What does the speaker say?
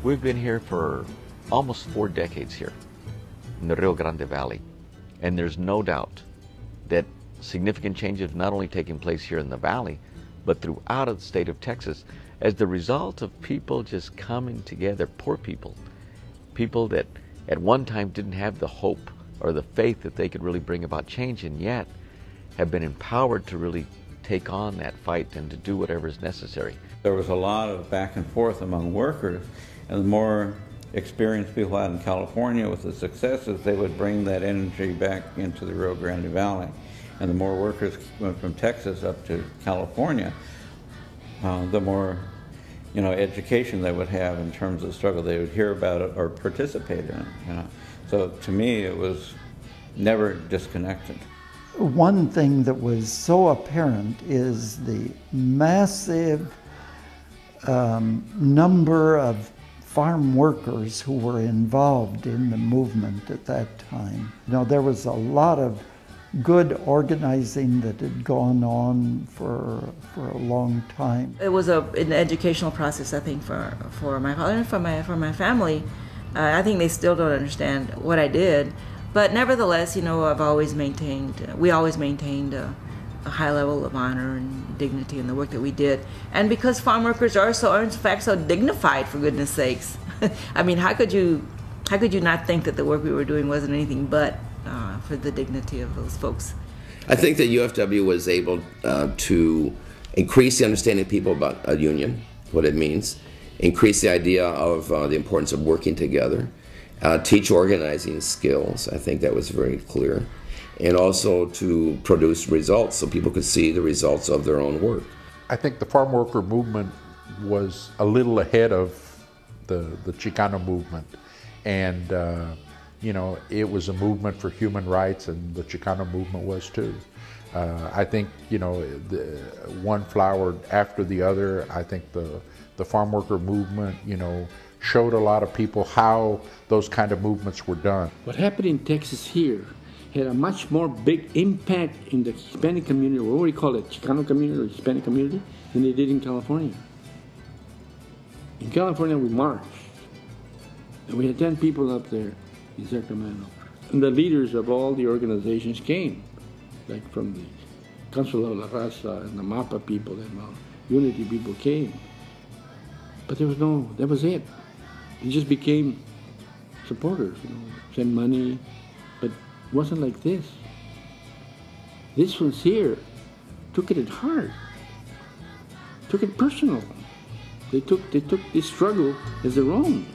We've been here for almost 4 decades here in the Rio Grande Valley, and there's no doubt that significant changes have not only taken place here in the valley, but throughout the state of Texas as the result of people just coming together, poor people, people that at one time didn't have the hope or the faith that they could really bring about change, and yet have been empowered to really take on that fight and to do whatever is necessary. There was a lot of back and forth among workers, and the more experienced people out in California with the successes, they would bring that energy back into the Rio Grande Valley. And the more workers went from Texas up to California, the more education they would have in terms of the struggle. They would hear about it or participate in it. So to me, it was never disconnected. One thing that was so apparent is the massive number of farm workers who were involved in the movement at that time. There was a lot of good organizing that had gone on for a long time. It was an educational process, I think, for my father and for my family. I think they still don't understand what I did, but nevertheless, we always maintained a high level of honor and dignity in the work that we did. And because farm workers are in fact so dignified, for goodness sakes. I mean, how could you not think that the work we were doing wasn't anything but for the dignity of those folks? I think that UFW was able to increase the understanding of people about a union, what it means, increase the idea of the importance of working together, teach organizing skills. I think that was very clear. And also to produce results so people could see the results of their own work. I think the farm worker movement was a little ahead of the Chicano movement. And it was a movement for human rights, and the Chicano movement was too. I think, one flowered after the other. I think the farm worker movement, showed a lot of people how those kind of movements were done. What happened in Texas here had a much more big impact in the Hispanic community, or what we call it, Chicano community or Hispanic community, than they did in California. In California, we marched, and we had 10 people up there in Sacramento. And the leaders of all the organizations came, like from the Council of La Raza and the MAPA people and the Unity people came. But that was it. They just became supporters, send money, but it wasn't like this. This ones here took it at heart, took it personal. They took this struggle as their own.